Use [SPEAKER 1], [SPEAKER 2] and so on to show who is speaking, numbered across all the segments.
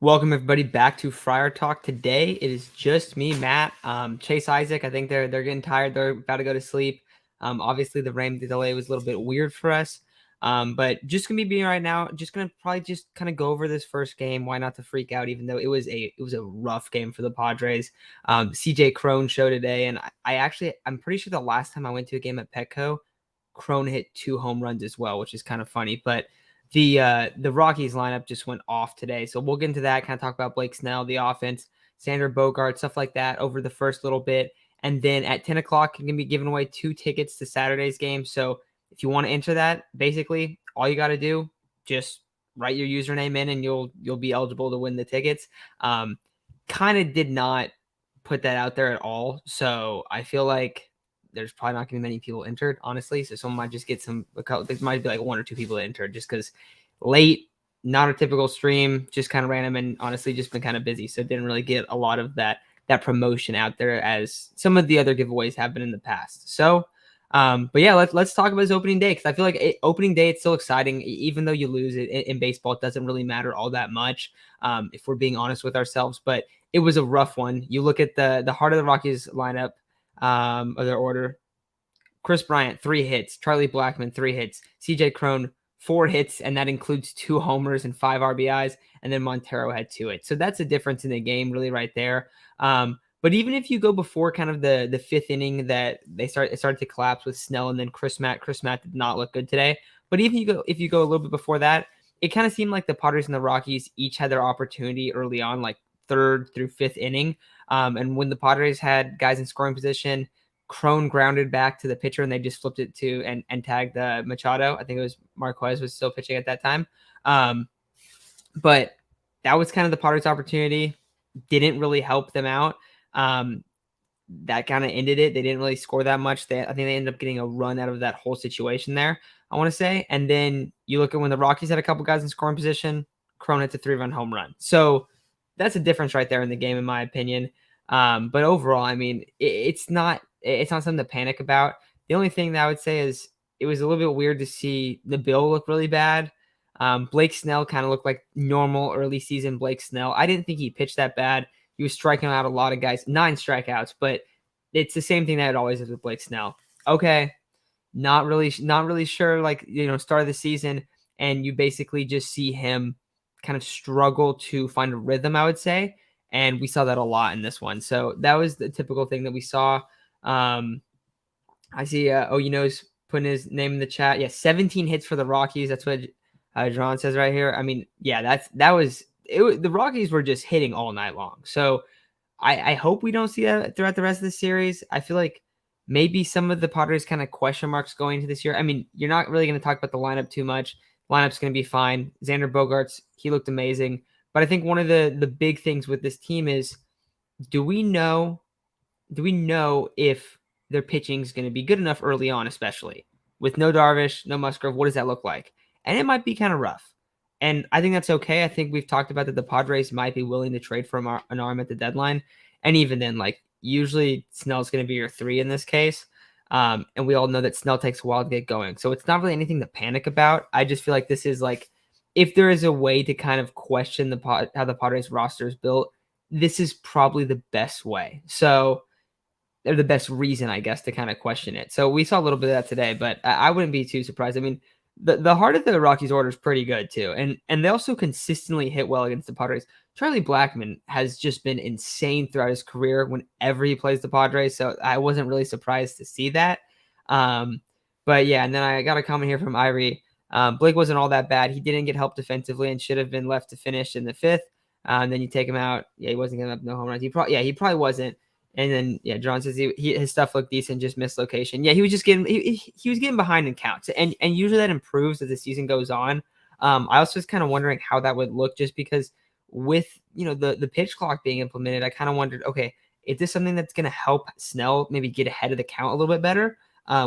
[SPEAKER 1] Welcome everybody back to Friar Talk. Today it is just me, Matt, Chase, Isaac. I think they're getting tired. They're about to go to sleep. Obviously the rain delay was a little bit weird for us. But just gonna be being right now. Just gonna probably just kind of go over this first game. Why not to freak out? Even though it was a rough game for the Padres. CJ Crone showed today, and I'm pretty sure the last time I went to a game at Petco, Crone hit 2 home runs as well, which is kind of funny, but. The Rockies lineup just went off today. So we'll get into that, kind of talk about Blake Snell, the offense, Sander Bogart, stuff like that over the first little bit. And then at 10 o'clock, you're going to be giving away 2 tickets to Saturday's game. So if you want to enter that, basically all you got to do, just write your username in and you'll be eligible to win the tickets. Kind of did not put that out there at all. So I feel like there's probably not going to be many people entered, honestly. So someone might just get there might be like 1 or 2 people that entered just because late, not a typical stream, just kind of random, and honestly just been kind of busy. So didn't really get a lot of that promotion out there as some of the other giveaways have been in the past. So, but yeah, let's talk about his opening day, because I feel like opening day, it's still exciting. Even though you lose it in baseball, it doesn't really matter all that much, if we're being honest with ourselves. But it was a rough one. You look at the heart of the Rockies lineup, of their order. Chris Bryant, 3 hits. Charlie Blackmon, 3 hits. CJ Crone, 4 hits, and that includes 2 homers and 5 RBIs. And then Montero had 2 hits. So that's a difference in the game, really, right there. But even if you go before kind of the 5th inning, that it started to collapse with Snell and then Chris Matt. Chris Matt did not look good today. But even if you go a little bit before that, it kind of seemed like the Padres and the Rockies each had their opportunity early on, like 3rd through 5th inning. And when the Padres had guys in scoring position, Crone grounded back to the pitcher and they just flipped it to and tagged Machado. I think it was Marquez was still pitching at that time. But that was kind of the Padres' opportunity. Didn't really help them out. That kind of ended it. They didn't really score that much. I think they ended up getting a run out of that whole situation there, I want to say. And then you look at when the Rockies had a couple guys in scoring position, Crone hits a 3-run home run. So that's a difference right there in the game, in my opinion. But overall, I mean, it's not something to panic about. The only thing that I would say is it was a little bit weird to see the Bill look really bad. Blake Snell kind of looked like normal early season Blake Snell. I didn't think he pitched that bad. He was striking out a lot of guys, 9 strikeouts, but it's the same thing that it always is with Blake Snell. Okay, not really sure, like, start of the season, and you basically just see him kind of struggle to find a rhythm, I would say. And we saw that a lot in this one. So that was the typical thing that we saw. I see, is putting his name in the chat. Yeah, 17 hits for the Rockies. That's what John says right here. I mean, yeah, the Rockies were just hitting all night long. So I hope we don't see that throughout the rest of the series. I feel like maybe some of the Padres kind of question marks going into this year. I mean, you're not really going to talk about the lineup too much. Lineup's going to be fine. Xander Bogaerts, he looked amazing. But I think one of the big things with this team is, do we know if their pitching is going to be good enough early on, especially with no Darvish, no Musgrove? What does that look like? And it might be kind of rough. And I think that's okay. I think we've talked about that the Padres might be willing to trade for an arm at the deadline. And even then, like, usually Snell's going to be your 3 in this case. And we all know that Snell takes a while to get going. So it's not really anything to panic about. I just feel like this is like, if there is a way to kind of question how the Padres roster is built, this is probably the best way. So they're the best reason, I guess, to kind of question it. So we saw a little bit of that today, but I wouldn't be too surprised. I mean, the heart of the Rockies order is pretty good too. And they also consistently hit well against the Padres. Charlie Blackmon has just been insane throughout his career whenever he plays the Padres. So I wasn't really surprised to see that. But yeah, and then I got a comment here from Irie. Blake wasn't all that bad. He didn't get help defensively and should have been left to finish in the 5th. And then you take him out. Yeah, he wasn't going to have no home runs. He probably wasn't. And then, yeah, John says his stuff looked decent, just missed location. Yeah, he was just he was getting behind in counts, and usually that improves as the season goes on. I also was kind of wondering how that would look, just because with the pitch clock being implemented, I kind of wondered, okay, is this something that's going to help Snell maybe get ahead of the count a little bit better?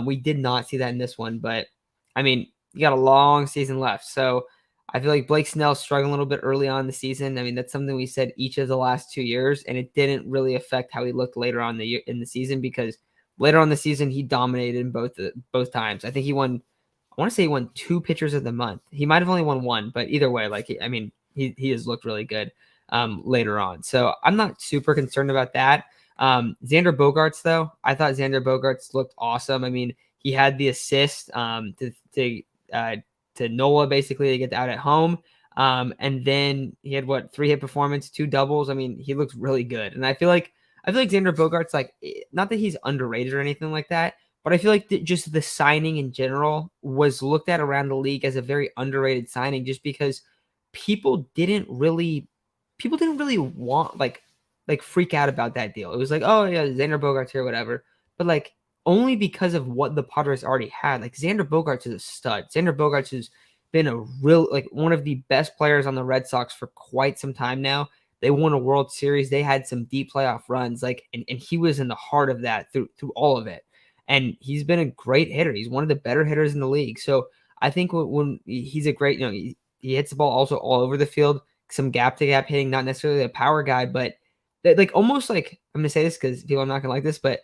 [SPEAKER 1] We did not see that in this one, but I mean, you got a long season left, so I feel like Blake Snell struggling a little bit early on in the season. I mean, that's something we said each of the last 2 years, and it didn't really affect how he looked later on in the season, because later on in the season he dominated in both times. I think he won. I want to say he won 2 pitchers of the month. He might have only won 1, but either way, he has looked really good. later on. So I'm not super concerned about that. Xander Bogaerts, though, I thought Xander Bogaerts looked awesome. I mean, he had the assist uh, to Nola basically to get out at home. And then he had 3-hit performance, 2 doubles. I mean, he looks really good. And I feel like Xander Bogaerts, like, not that he's underrated or anything like that, but I feel like just the signing in general was looked at around the league as a very underrated signing, just because people didn't really want like freak out about that deal. It was like, oh yeah, Xander Bogaerts here, whatever. But like only because of what the Padres already had. Like Xander Bogaerts is a stud. Xander Bogaerts has been a real like one of the best players on the Red Sox for quite some time now. They won a World Series. They had some deep playoff runs, like, and he was in the heart of that through all of it. And he's been a great hitter. He's one of the better hitters in the league. So I think when he's a great, he hits the ball also all over the field, some gap to gap hitting, not necessarily a power guy, but like almost like I'm gonna say this because people are not gonna like this, but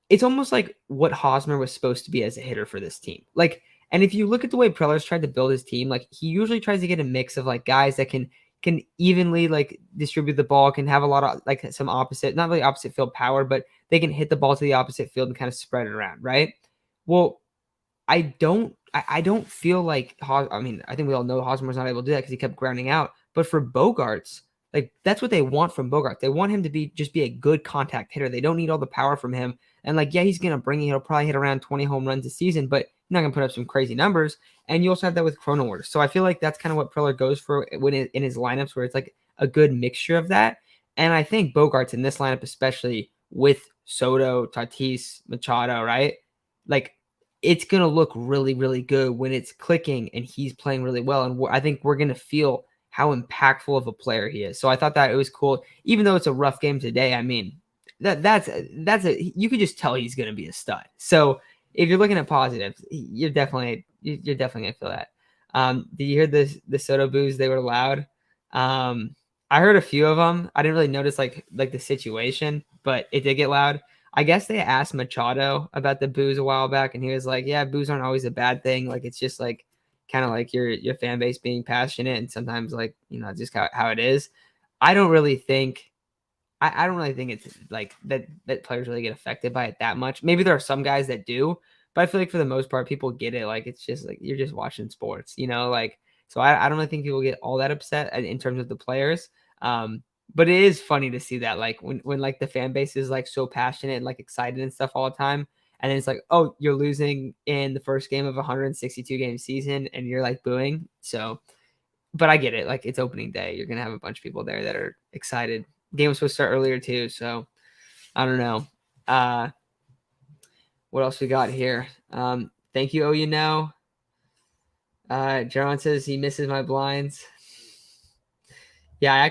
[SPEAKER 1] it's almost like what Hosmer was supposed to be as a hitter for this team. Like, and if you look at the way Preller's tried to build his team, like he usually tries to get a mix of like guys that can evenly like distribute the ball, can have a lot of like some opposite, not really opposite field power, but they can hit the ball to the opposite field and kind of spread it around, right? Well, I don't feel like I mean, I think we all know Hosmer's not able to do that because he kept grounding out. But for Bogaerts, like that's what they want from Bogaerts. They want him to be a good contact hitter. They don't need all the power from him. And like, yeah, he'll probably hit around 20 home runs a season, but he's not gonna put up some crazy numbers. And you also have that with Cronenworth. So I feel like that's kind of what Preller goes for in his lineups, where it's like a good mixture of that. And I think Bogaerts in this lineup, especially with Soto, Tatis, Machado, right? Like it's going to look really, really good when it's clicking and he's playing really well. And I think we're going to feel how impactful of a player he is. So I thought that it was cool, even though it's a rough game today. I mean, you could just tell he's going to be a stud. So if you're looking at positives, you're definitely going to feel that. Did you hear the Soto boos? They were loud. I heard a few of them. I didn't really notice like the situation, but it did get loud. I guess they asked Machado about the boos a while back, and he was like, "Yeah, boos aren't always a bad thing. Like it's just like kind of like your fan base being passionate, and sometimes like just how it is." I don't really think I don't really think it's like that players really get affected by it that much. Maybe there are some guys that do, but I feel like for the most part, people get it. Like it's just like you're just watching sports, like. So I don't really think people get all that upset in terms of the players. But it is funny to see that like when like the fan base is like so passionate and like excited and stuff all the time. And then it's like, oh, you're losing in the first game of a 162 game season and you're like booing. So, but I get it. Like it's opening day. You're going to have a bunch of people there that are excited. Game was supposed to start earlier too. So I don't know. What else we got here? Thank you. Oh, Jaron says he misses my blinds. Yeah, I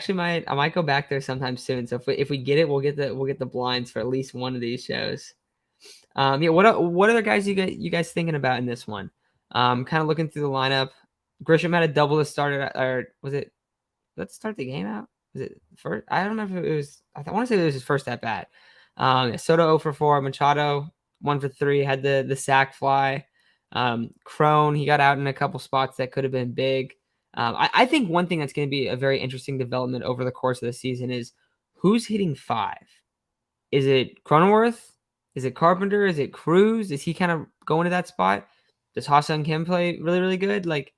[SPEAKER 1] might go back there sometime soon. So if we get it, we'll get the blinds for at least one of these shows. Yeah, what other guys you guys thinking about in this one? Kind of looking through the lineup. Grisham had a double to start it, or was it? Let's start the game out. Was it first? I don't know if it was. I want to say it was his first at bat. Soto 0 for 4. Machado 1 for 3. Had the sac fly. Crone, he got out in a couple spots that could have been big. I think one thing that's going to be a very interesting development over the course of the season is who's hitting 5. Is it Cronenworth? Is it Carpenter? Is it Cruz? Is he kind of going to that spot? Does Ha-Seong Kim play really, really good? Like,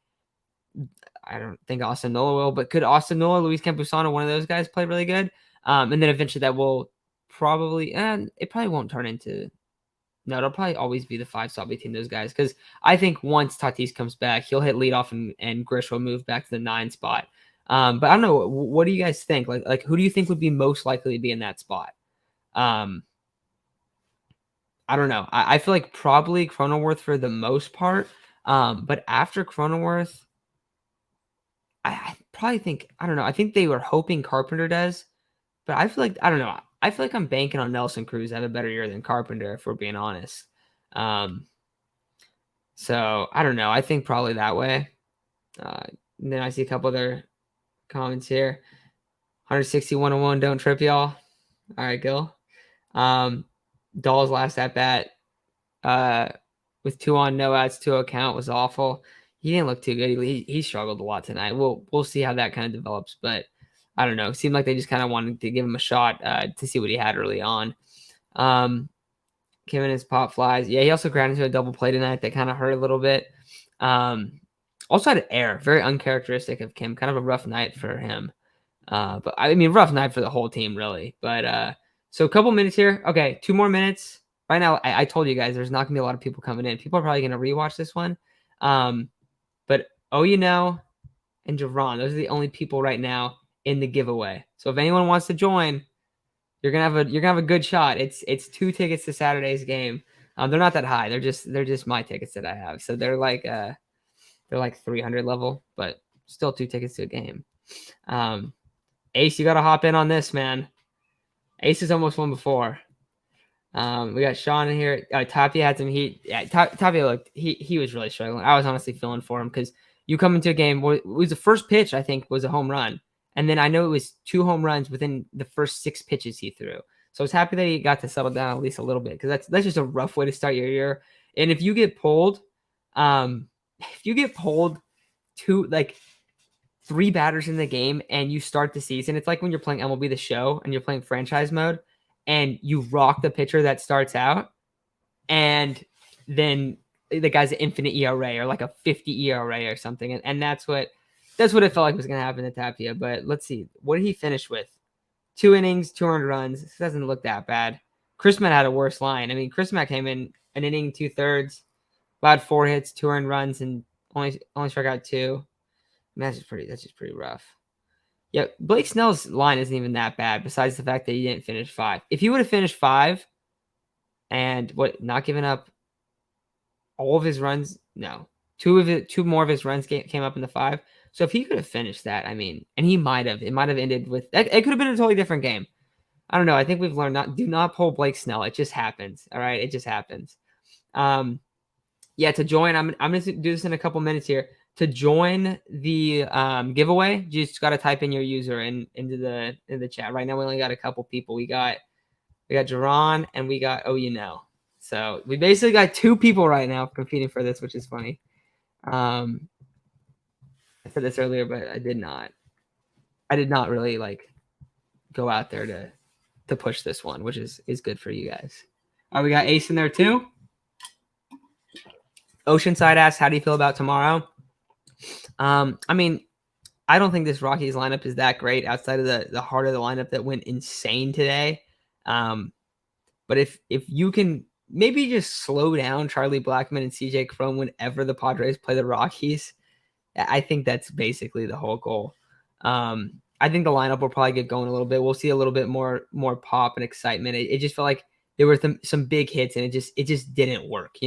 [SPEAKER 1] I don't think Austin Nola will, but could Austin Nola, Luis Campusano, one of those guys play really good? And then eventually that will probably, and it probably won't turn into. No, it'll probably always be the 5 spot between those guys because I think once Tatis comes back, he'll hit leadoff and Grish will move back to the 9 spot. But I don't know. What do you guys think? Like who do you think would be most likely to be in that spot? I don't know. I feel like probably Cronenworth for the most part. But after Cronenworth, I probably think, I don't know. I think they were hoping Carpenter does, but I feel like, I don't know. I feel like I'm banking on Nelson Cruz to have a better year than Carpenter, if we're being honest. So I don't know. I think probably that way. Then I see a couple other comments here. 161-1, don't trip, y'all. All right, Gil. Dahl's last at bat with 2 on, no outs, 2 count was awful. He didn't look too good. He struggled a lot tonight. We'll see how that kind of develops, but I don't know. It seemed like they just kind of wanted to give him a shot to see what he had early on. Kim and his pop flies. Yeah, he also grounded into a double play tonight that kind of hurt a little bit. Also had air, very uncharacteristic of Kim. Kind of a rough night for him. But I mean, rough night for the whole team, really. But so a couple minutes here. Okay, 2 more minutes. Right now, I told you guys there's not gonna be a lot of people coming in. People are probably gonna rewatch this one. But and Javon, those are the only people right now in the giveaway. So if anyone wants to join, you're gonna have a good shot. It's 2 tickets to Saturday's game. They're not that high. They're just my tickets that I have. So they're like 300 level, but still 2 tickets to a game. Ace, you got to hop in on this, man. Ace has almost won before. We got Sean in here. Tapia had some heat. Yeah, Tapia looked. He was really struggling. I was honestly feeling for him because you come into a game where it was the first pitch, I think, was a home run. And then I know it was 2 home runs within the first 6 pitches he threw. So I was happy that he got to settle down at least a little bit because that's just a rough way to start your year. And if you get pulled, to like 3 batters in the game and you start the season, it's like when you're playing MLB The Show and you're playing franchise mode and you rock the pitcher that starts out and then the guy's an infinite ERA or like a 50 ERA or something. And that's what it felt like was going to happen to Tapia. But let's see. What did he finish with? 2 innings, 2 earned runs. This doesn't look that bad. Chris Matt had a worse line. I mean, Chris Matt came in an inning, 2/3, allowed 4 hits, 2 earned runs, and only struck out 2. That's just pretty rough. Yeah, Blake Snell's line isn't even that bad, besides the fact that he didn't finish 5. If he would have finished 5 and not giving up all of his runs, no. 2 more of his runs came up in the 5. So if he could have finished that, I mean, and it might have ended with it could have been a totally different game. I don't know. I think we've learned do not pull Blake Snell. It just happens. All right. It just happens. Yeah, to join, I'm going to do this in a couple minutes here. To join the giveaway, you just got to type in your user into the chat. Right now, we only got a couple people. We got Jerron and we got So we basically got 2 people right now competing for this, which is funny. I said this earlier, but I did not. I did not really go out there to push this one, which is good for you guys. All right, we got Ace in there too. Oceanside asks, how do you feel about tomorrow? I mean, I don't think this Rockies lineup is that great outside of the heart of the lineup that went insane today. But if you can maybe just slow down Charlie Blackmon and CJ Cron whenever the Padres play the Rockies, I think that's basically the whole goal. I think the lineup will probably get going a little bit. We'll see a little bit more pop and excitement. It just felt like there were some big hits and it just didn't work,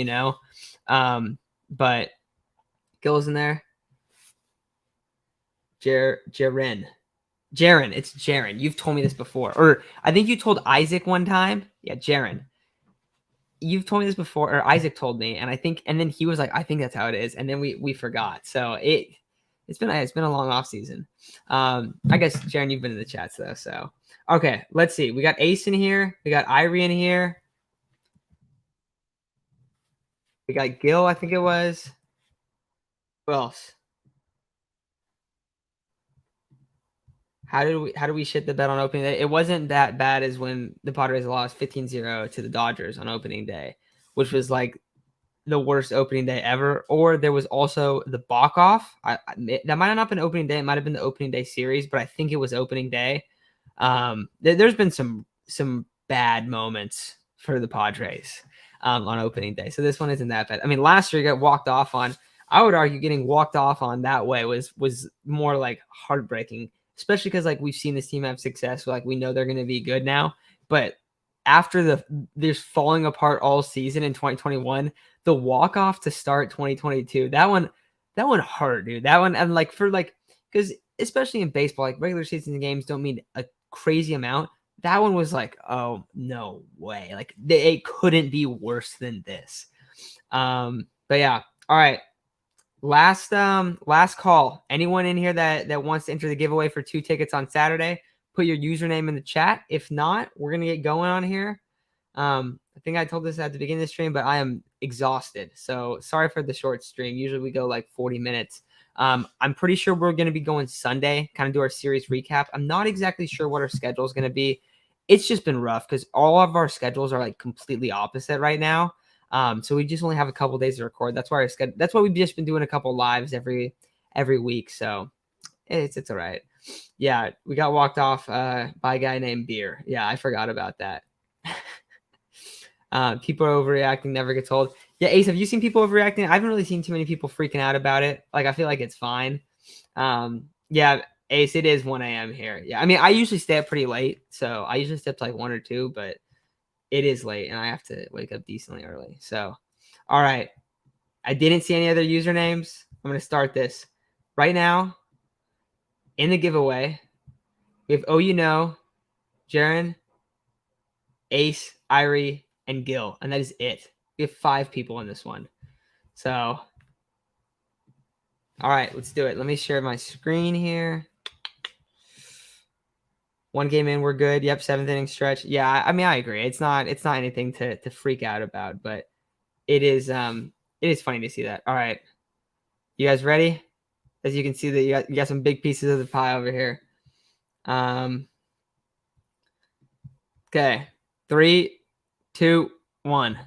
[SPEAKER 1] But Gill's in there. Jaren. It's Jaren. You've told me this before. Or I think you told Isaac one time. Yeah, Jaren. You've told me this before, or Isaac told me, and then he was like, I think that's how it is. And then we forgot. So it's been a long off season. I guess Jaren, you've been in the chats though. So okay, let's see. We got Ace in here. We got Irie in here. We got Gil, I think it was. Who else? How do we shit the bet on opening day? It wasn't that bad as when the Padres lost 15-0 to the Dodgers on opening day, which was like the worst opening day ever. Or there was also the balk off. That might have not been opening day. It might have been the opening day series, but I think it was opening day. There's been some bad moments for the Padres on opening day. So this one isn't that bad. I mean, last year you got walked off on. I would argue getting walked off on that way was more like heartbreaking, especially because we've seen this team have success. So we know they're going to be good now. But after this falling apart all season in 2021, the walk off to start 2022, that one hurt, dude. That one, and because especially in baseball, regular season games don't mean a crazy amount. That one was oh no way, it couldn't be worse than this. But yeah, all right. Last call. Anyone in here that wants to enter the giveaway for 2 tickets on Saturday, put your username in the chat. If not, we're gonna get going on here. I think I told this at the beginning of the stream, but I am exhausted. So sorry for the short stream. Usually we go 40 minutes. I'm pretty sure we're going to be going Sunday, kind of do our series recap. I'm not exactly sure what our schedule is going to be. It's just been rough because all of our schedules are like completely opposite right now. So we just only have a couple days to record. That's why that's why we've just been doing a couple lives every week. So it's all right. Yeah, we got walked off by a guy named Beer. Yeah, I forgot about that. People are overreacting, never gets old. Yeah, Ace, have you seen people overreacting? I haven't really seen too many people freaking out about it. Like, I feel like it's fine. Yeah, Ace, it is 1 a.m. here. Yeah, I mean, I usually stay up pretty late, so I usually stay up to like 1 or 2, but it is late, and I have to wake up decently early. So, all right. I didn't see any other usernames. I'm going to start this. Right now, in the giveaway, we have Jaron, Ace, Irie, and Gil, and that is it. We have 5 people in this one. So, all right, let's do it. Let me share my screen here. 1 game in, we're good. Yep, 7th inning stretch. Yeah, I mean, I agree. It's not anything to freak out about, but it is funny to see that. All right, you guys ready? As you can see, that you got some big pieces of the pie over here. Okay, 3, 2, 1.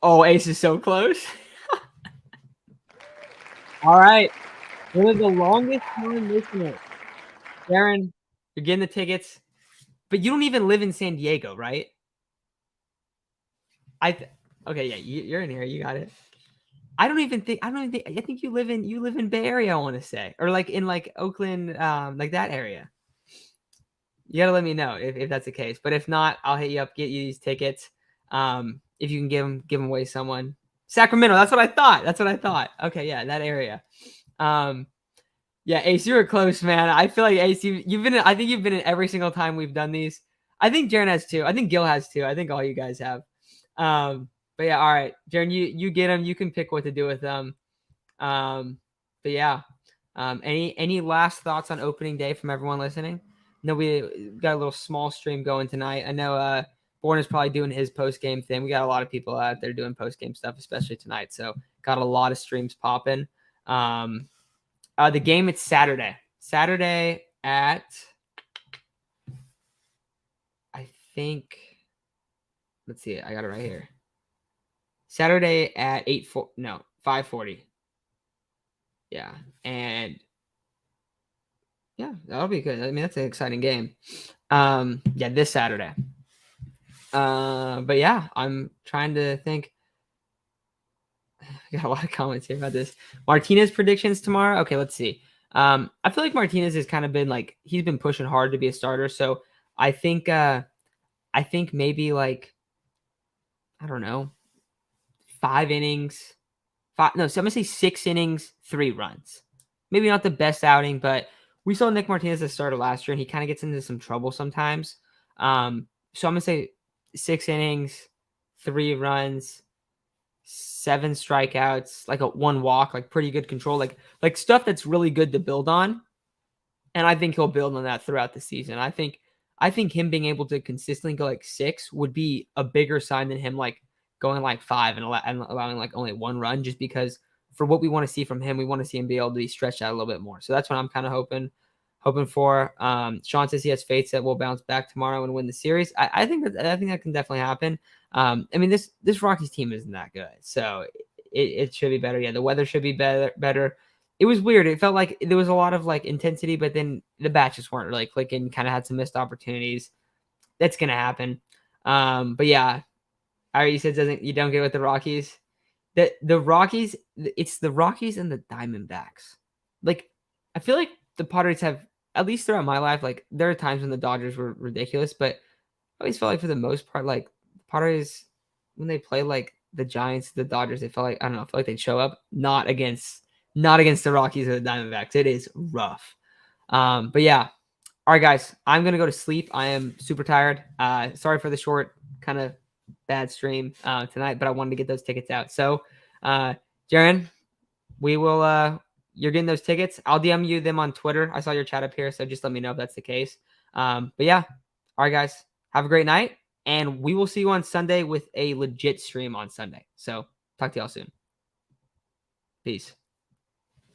[SPEAKER 1] Oh, Ace is so close. All right. One of the longest time listeners. Darren, you're getting the tickets, but you don't even live in San Diego, right? Okay, yeah, you're in here. You got it. I don't even think. I think you live in Bay Area. I want to say, or like in like Oakland, like that area. You gotta let me know if that's the case. But if not, I'll hit you up, get you these tickets. If you can give them away to someone. Sacramento. That's what I thought. Okay, yeah, that area. Yeah, Ace, you were close, man. I feel like Ace, you've been. I think you've been in every single time we've done these. I think Jaren has too. I think Gil has too. I think all you guys have. But yeah, all right, Jaren, you get them. You can pick what to do with them. But yeah, any last thoughts on opening day from everyone listening? No, we got a little small stream going tonight. I know Born is probably doing his post game thing. We got a lot of people out there doing post game stuff, especially tonight. So got a lot of streams popping. The game, it's Saturday. Saturday at, I think, let's see it. I got it right here. Saturday at 5:40. Yeah. And yeah, that'll be good. I mean, that's an exciting game. Yeah, this Saturday. But yeah, I'm trying to think. I got a lot of comments here about this. Martinez predictions tomorrow. Okay, let's see. I feel like Martinez has kind of been like, he's been pushing hard to be a starter. So I think maybe like, I don't know, 5 innings. So I'm gonna say 6 innings, 3 runs. Maybe not the best outing, but we saw Nick Martinez as a starter last year, and he kind of gets into some trouble sometimes. So I'm gonna say 6 innings, 3 runs, 7 strikeouts, like a 1 walk, like pretty good control, like stuff that's really good to build on. And I think he'll build on that throughout the season. I think him being able to consistently go like 6 would be a bigger sign than him like going like 5 and allowing like only 1 run, just because for what we want to see from him, we want to see him be able to be stretched out a little bit more. So that's what I'm kind of hoping for. Sean says he has faith that we'll bounce back tomorrow and win the series. I think that can definitely happen. I mean, this Rockies team isn't that good, so it should be better. Yeah, the weather should be better. It was weird. It felt like there was a lot of like intensity, but then the bats just weren't really clicking. Kind of had some missed opportunities. That's gonna happen. But yeah, Ari said you don't get with the Rockies. The Rockies, it's the Rockies and the Diamondbacks. Like, I feel like the Padres have, at least throughout my life, like there are times when the Dodgers were ridiculous, but I always felt like for the most part, like Padres, when they play like the Giants, the Dodgers, they felt like, I don't know, I feel like they'd show up, not against the Rockies or the Diamondbacks. It is rough. But yeah. All right, guys, I'm going to go to sleep. I am super tired. Sorry for the short, kind of bad stream tonight, but I wanted to get those tickets out. So, Jaron, we will, you're getting those tickets. I'll DM you them on Twitter. I saw your chat up here, so just let me know if that's the case. But yeah. All right, guys, have a great night, And we will see you on Sunday with a legit stream on Sunday. So talk to y'all soon. Peace.